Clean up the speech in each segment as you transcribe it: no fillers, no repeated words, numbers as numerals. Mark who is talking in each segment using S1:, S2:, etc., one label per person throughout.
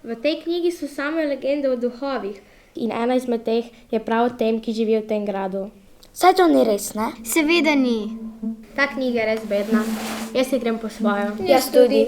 S1: V tej knjigi so same legende o duhovih in ena izmed teh je prav o tem, ki živi v tem gradu.
S2: Saj to ni res, ne?
S3: Seveda ni.
S1: Ta knjiga je res bedna. Jaz si grem po svojo.
S2: Jaz tudi.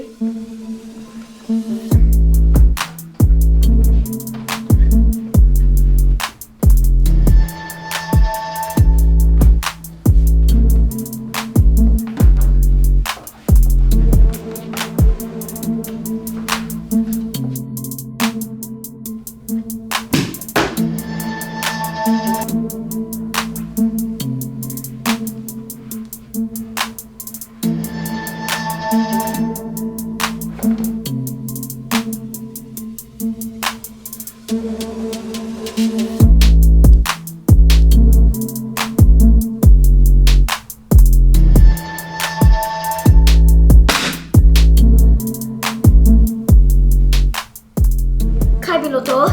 S2: Kaj je bilo to?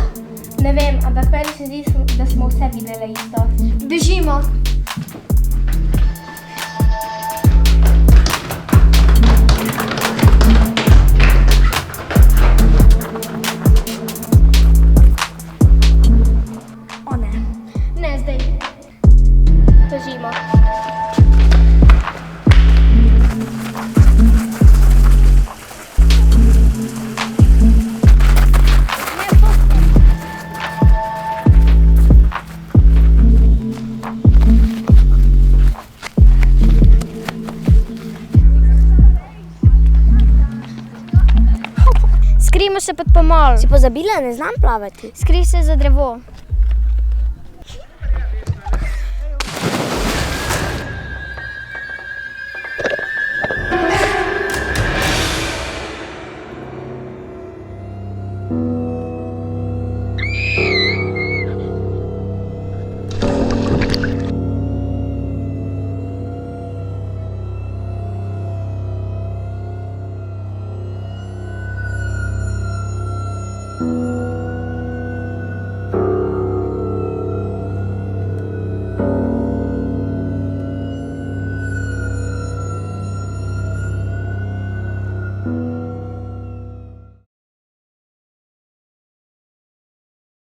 S1: Ne vem, ampak meni se zdi, da smo vse videli isto.
S2: Bežimo. O ne.
S1: Ne zdaj. Bežimo.
S3: Skrijmo se pod pomol.
S2: Si pozabila, ne znam plavati.
S3: Skrij se za drevo.